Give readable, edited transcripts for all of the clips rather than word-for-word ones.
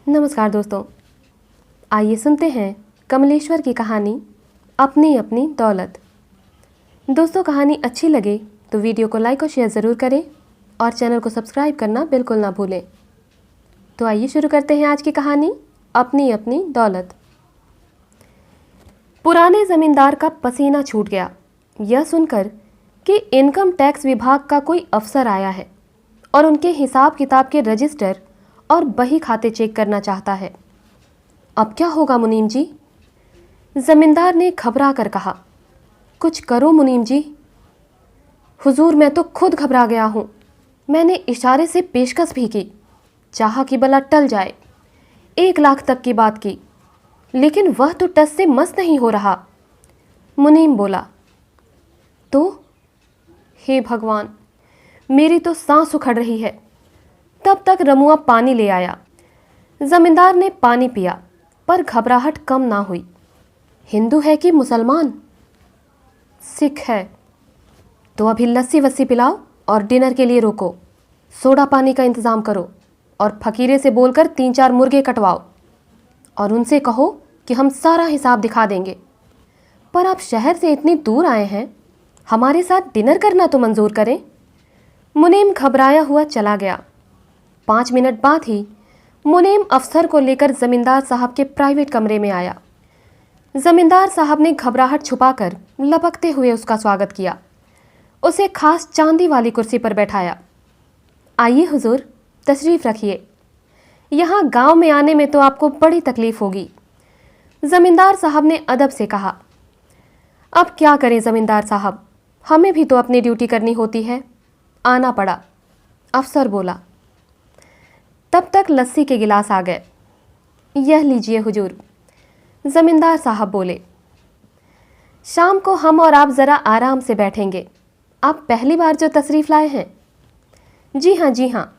नमस्कार दोस्तों, आइए सुनते हैं कमलेश्वर की कहानी अपनी अपनी दौलत। दोस्तों, कहानी अच्छी लगे तो वीडियो को लाइक और शेयर ज़रूर करें और चैनल को सब्सक्राइब करना बिल्कुल ना भूलें। तो आइए शुरू करते हैं आज की कहानी अपनी अपनी दौलत। पुराने ज़मींदार का पसीना छूट गया यह सुनकर कि इनकम टैक्स विभाग का कोई अफसर आया है और उनके हिसाब किताब के रजिस्टर और बही खाते चेक करना चाहता है। अब क्या होगा मुनीम जी? जमींदार ने घबरा कर कहा। कुछ करो मुनीम जी। हुजूर, मैं तो खुद घबरा गया हूँ। मैंने इशारे से पेशकश भी की, चाहा कि भला टल जाए। 1 लाख तक की बात की, लेकिन वह तो टस से मस नहीं हो रहा। मुनीम बोला, तो हे भगवान, मेरी तो सांस उखड़ रही है। तब तक रमुआ पानी ले आया। जमींदार ने पानी पिया, पर घबराहट कम ना हुई। हिंदू है कि मुसलमान? सिख है। तो अभी लस्सी वस्सी पिलाओ और डिनर के लिए रोको। सोडा पानी का इंतज़ाम करो और फकीरे से बोलकर 3-4 मुर्गे कटवाओ और उनसे कहो कि हम सारा हिसाब दिखा देंगे। पर आप शहर से इतनी दूर आए हैं, हमारे साथ डिनर करना तो मंजूर करें। मुनीम घबराया हुआ चला गया। 5 मिनट बाद ही मुनीम अफसर को लेकर जमींदार साहब के प्राइवेट कमरे में आया। जमींदार साहब ने घबराहट छुपाकर लपकते हुए उसका स्वागत किया। उसे खास चांदी वाली कुर्सी पर बैठाया। आइए हुजूर, तशरीफ रखिए। यहाँ गांव में आने में तो आपको बड़ी तकलीफ होगी। जमींदार साहब ने अदब से कहा। अब क्या करें जमींदार साहब, हमें भी तो अपनी ड्यूटी करनी होती है। आना पड़ा। अफसर बोला। तब तक लस्सी के गिलास आ गए। यह लीजिए हुजूर। जमींदार साहब बोले। शाम को हम और आप ज़रा आराम से बैठेंगे। आप पहली बार जो तशरीफ़ लाए हैं? जी हाँ, जी हाँ।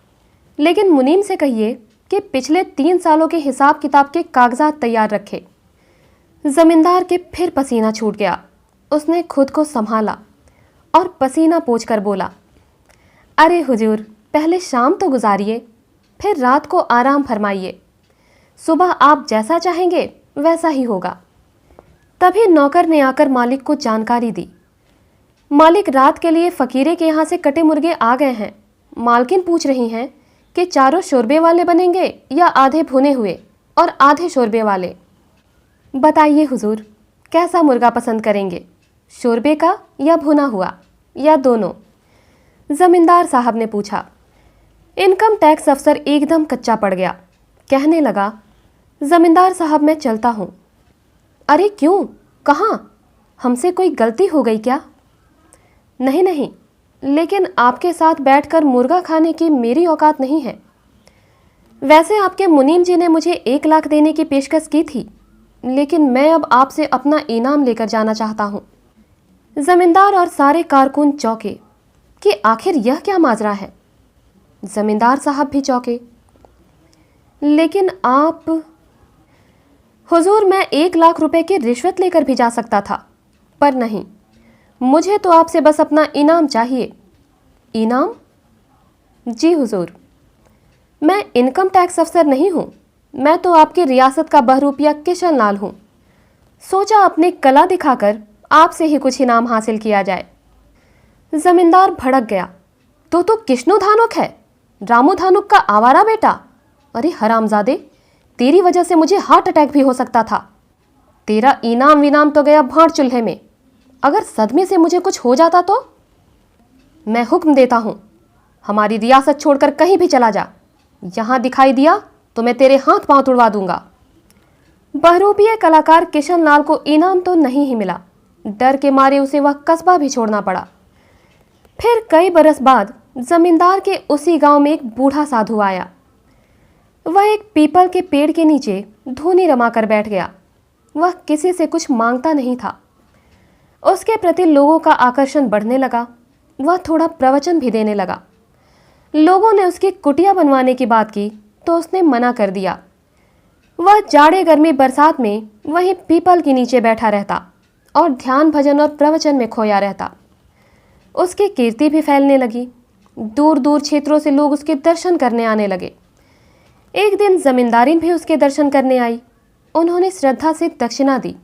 लेकिन मुनीम से कहिए कि पिछले 3 सालों के हिसाब किताब के कागजात तैयार रखे। जमींदार के फिर पसीना छूट गया। उसने खुद को संभाला और पसीना पोंछकर बोला, अरे हुजूर, पहले शाम तो गुजारिए, फिर रात को आराम फरमाइए। सुबह आप जैसा चाहेंगे वैसा ही होगा। तभी नौकर ने आकर मालिक को जानकारी दी। मालिक, रात के लिए फकीरे के यहाँ से कटे मुर्गे आ गए हैं। मालकिन पूछ रही हैं कि चारों शोरबे वाले बनेंगे या आधे भुने हुए और आधे शोरबे वाले। बताइए हुजूर, कैसा मुर्गा पसंद करेंगे, शोरबे का या भुना हुआ या दोनों? जमींदार साहब ने पूछा। इनकम टैक्स अफसर एकदम कच्चा पड़ गया। कहने लगा, जमींदार साहब, मैं चलता हूँ। अरे क्यों? कहाँ? हमसे कोई गलती हो गई क्या? नहीं नहीं, लेकिन आपके साथ बैठकर मुर्गा खाने की मेरी औकात नहीं है। वैसे आपके मुनीम जी ने मुझे 1 लाख देने की पेशकश की थी, लेकिन मैं अब आपसे अपना इनाम लेकर जाना चाहता हूँ। जमींदार और सारे कारकुन चौंके कि आखिर यह क्या माजरा है। जमींदार साहब भी चौंके। लेकिन आप? हुजूर, मैं 1 लाख रुपए की रिश्वत लेकर भी जा सकता था, पर नहीं, मुझे तो आपसे बस अपना इनाम चाहिए। इनाम? जी हुजूर, मैं इनकम टैक्स अफसर नहीं हूँ। मैं तो आपकी रियासत का बहरूपिया किशन लाल हूँ। सोचा अपनी कला दिखाकर आपसे ही कुछ इनाम हासिल किया जाए। जमींदार भड़क गया। तो किश्नो धानुक है, रामू धानुक का आवारा बेटा। अरे हरामजादे, तेरी वजह से मुझे हार्ट अटैक भी हो सकता था। तेरा इनाम विनाम तो गया भांड चूल्हे में। अगर सदमे से मुझे कुछ हो जाता तो? मैं हुक्म देता हूँ, हमारी रियासत छोड़कर कहीं भी चला जा। यहाँ दिखाई दिया तो मैं तेरे हाथ पांव तुड़वा दूंगा। बहरूपीय कलाकार किशन लाल को इनाम तो नहीं ही मिला। डर के मारे उसे वह कस्बा भी छोड़ना पड़ा। फिर कई बरस बाद जमींदार के उसी गांव में एक बूढ़ा साधु आया। वह एक पीपल के पेड़ के नीचे धूनी रमाकर बैठ गया। वह किसी से कुछ मांगता नहीं था। उसके प्रति लोगों का आकर्षण बढ़ने लगा। वह थोड़ा प्रवचन भी देने लगा। लोगों ने उसकी कुटिया बनवाने की बात की तो उसने मना कर दिया। वह जाड़े गर्मी बरसात में वहीं पीपल के नीचे बैठा रहता और ध्यान भजन और प्रवचन में खोया रहता। उसकी कीर्ति भी फैलने लगी। दूर दूर क्षेत्रों से लोग उसके दर्शन करने आने लगे। एक दिन जमींदारिन भी उसके दर्शन करने आई। उन्होंने श्रद्धा से दक्षिणा दी।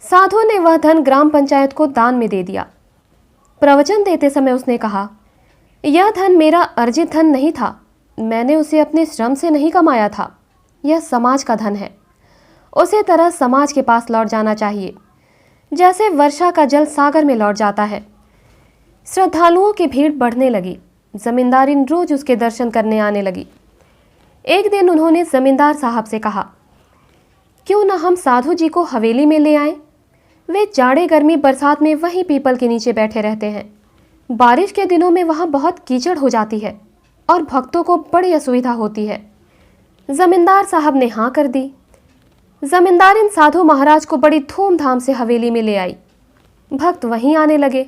साधु ने वह धन ग्राम पंचायत को दान में दे दिया। प्रवचन देते समय उसने कहा, यह धन मेरा अर्जित धन नहीं था, मैंने उसे अपने श्रम से नहीं कमाया था, यह समाज का धन है। उसी तरह समाज के पास लौट जाना चाहिए, जैसे वर्षा का जल सागर में लौट जाता है। श्रद्धालुओं की भीड़ बढ़ने लगी। जमींदारिन रोज उसके दर्शन करने आने लगी। एक दिन उन्होंने जमींदार साहब से कहा, क्यों न हम साधु जी को हवेली में ले आएं? वे जाड़े गर्मी बरसात में वहीं पीपल के नीचे बैठे रहते हैं। बारिश के दिनों में वहाँ बहुत कीचड़ हो जाती है और भक्तों को बड़ी असुविधा होती है। जमींदार साहब ने हाँ कर दी। जमींदारिन साधु महाराज को बड़ी धूमधाम से हवेली में ले आई। भक्त वहीं आने लगे।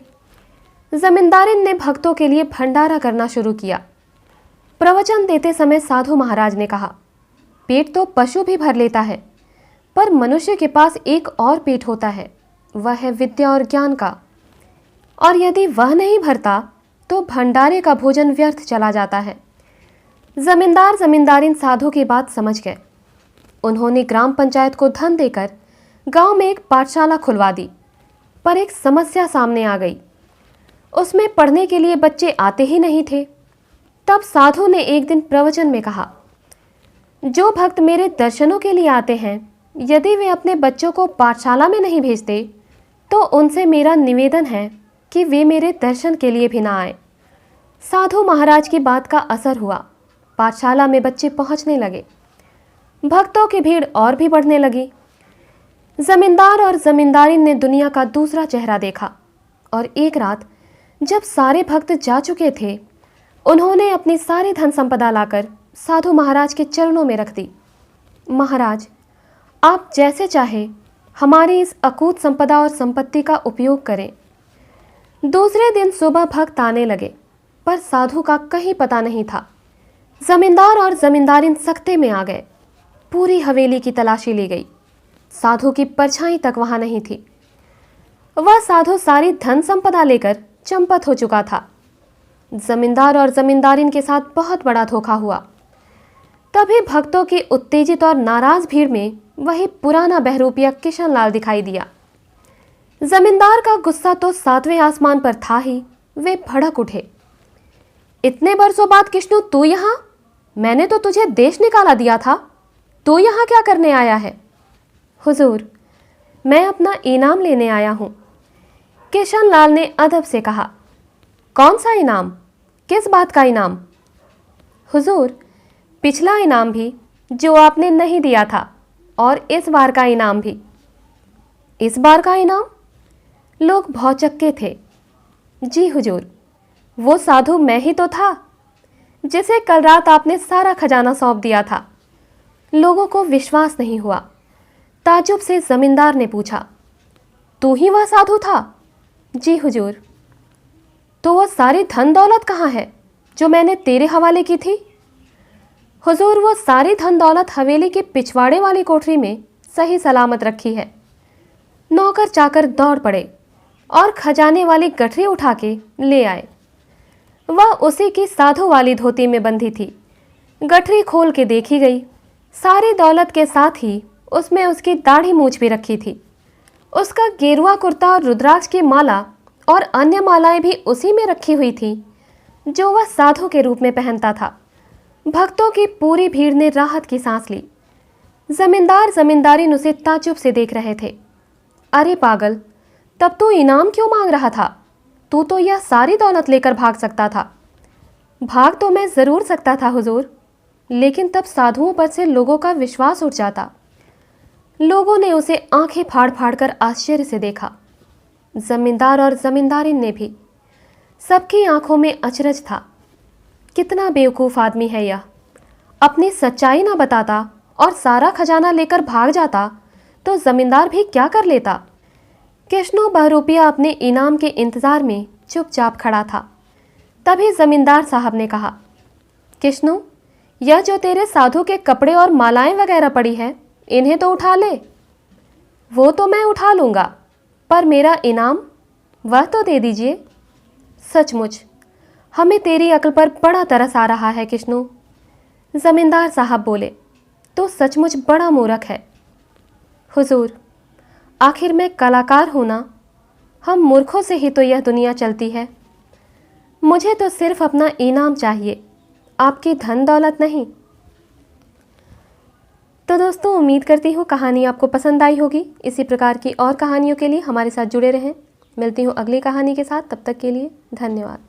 जमींदारिन ने भक्तों के लिए भंडारा करना शुरू किया। प्रवचन देते समय साधु महाराज ने कहा, पेट तो पशु भी भर लेता है, पर मनुष्य के पास एक और पेट होता है, वह है विद्या और ज्ञान का। और यदि वह नहीं भरता तो भंडारे का भोजन व्यर्थ चला जाता है। जमींदार जमींदारिन साधु की बात समझ गए। उन्होंने ग्राम पंचायत को धन देकर गांव में एक पाठशाला खुलवा दी। पर एक समस्या सामने आ गई। उसमें पढ़ने के लिए बच्चे आते ही नहीं थे। तब साधु ने एक दिन प्रवचन में कहा, जो भक्त मेरे दर्शनों के लिए आते हैं, यदि वे अपने बच्चों को पाठशाला में नहीं भेजते तो उनसे मेरा निवेदन है कि वे मेरे दर्शन के लिए भी ना आए। साधु महाराज की बात का असर हुआ। पाठशाला में बच्चे पहुंचने लगे। भक्तों की भीड़ और भी बढ़ने लगी। जमींदार और जमींदारिन ने दुनिया का दूसरा चेहरा देखा और एक रात जब सारे भक्त जा चुके थे, उन्होंने अपनी सारी धन संपदा लाकर साधु महाराज के चरणों में रख दी। महाराज, आप जैसे चाहे हमारी इस अकूत संपदा और संपत्ति का उपयोग करें। दूसरे दिन सुबह भक्त आने लगे, पर साधु का कहीं पता नहीं था। जमींदार और जमींदारिन सख्ते में आ गए। पूरी हवेली की तलाशी ली गई। साधु की परछाई तक वहां नहीं थी। वह साधु सारी धन संपदा लेकर चंपत हो चुका था। जमींदार और जमींदारिन के साथ बहुत बड़ा धोखा हुआ। तभी भक्तों की उत्तेजित और नाराज भीड़ में वही पुराना बहरूपिया किशनलाल दिखाई दिया। जमींदार का गुस्सा तो 7वें आसमान पर था ही। वे भड़क उठे, इतने बरसों बाद किशनु तू यहां? मैंने तो तुझे देश निकाला दिया था, तू यहां क्या करने आया है? हुजूर, मैं अपना इनाम लेने आया हूं। किशनलाल ने अदब से कहा, कौन सा इनाम? किस बात का इनाम? हुजूर, पिछला इनाम भी जो आपने नहीं दिया था, और इस बार का इनाम भी। इस बार का इनाम? लोग भौचक्के थे। जी हुजूर, वो साधु मैं ही तो था जिसे कल रात आपने सारा खजाना सौंप दिया था। लोगों को विश्वास नहीं हुआ। ताज्जुब से जमींदार ने पूछा, तू ही वह साधु था? जी हुजूर। तो वो सारी धन दौलत कहाँ है जो मैंने तेरे हवाले की थी? हुजूर, वो सारी धन दौलत हवेली के पिछवाड़े वाली कोठरी में सही सलामत रखी है। नौकर चाकर दौड़ पड़े और खजाने वाली गठरी उठा के ले आए। वह उसी की साधु वाली धोती में बंधी थी। गठरी खोल के देखी गई। सारी दौलत के साथ ही उसमें उसकी दाढ़ी मूछ भी रखी थी। उसका गेरुआ कुर्ता और रुद्राक्ष की माला और अन्य मालाएं भी उसी में रखी हुई थी जो वह साधु के रूप में पहनता था। भक्तों की पूरी भीड़ ने राहत की सांस ली। जमींदार जमींदारिन उसे ताज्जुब से देख रहे थे। अरे पागल, तब तू इनाम क्यों मांग रहा था? तू तो यह सारी दौलत लेकर भाग सकता था। भाग तो मैं जरूर सकता था हुजूर, लेकिन तब साधुओं पर से लोगों का विश्वास उठ जाता। लोगों ने उसे आंखें फाड़ फाड़ कर आश्चर्य से देखा। जमींदार और जमींदारिन ने भी। सबकी आंखों में अचरज था। कितना बेवकूफ़ आदमी है यह। अपनी सच्चाई ना बताता और सारा खजाना लेकर भाग जाता तो जमींदार भी क्या कर लेता। किशनु बहरूपिया अपने इनाम के इंतजार में चुपचाप खड़ा था। तभी जमींदार साहब ने कहा, किशनु, यह जो तेरे साधु के कपड़े और मालाएं वगैरह पड़ी है, इन्हें तो उठा ले। वो तो मैं उठा लूँगा, पर मेरा इनाम वह तो दे दीजिए। सचमुच हमें तेरी अक्ल पर बड़ा तरस आ रहा है किशनु। जमींदार साहब बोले, तो सचमुच बड़ा मूर्ख है। हुजूर, आखिर मैं कलाकार हूं ना, हम मूर्खों से ही तो यह दुनिया चलती है। मुझे तो सिर्फ अपना इनाम चाहिए, आपकी धन दौलत नहीं। तो दोस्तों, उम्मीद करती हूँ कहानी आपको पसंद आई होगी। इसी प्रकार की और कहानियों के लिए हमारे साथ जुड़े रहें। मिलती हूँ अगली कहानी के साथ, तब तक के लिए धन्यवाद।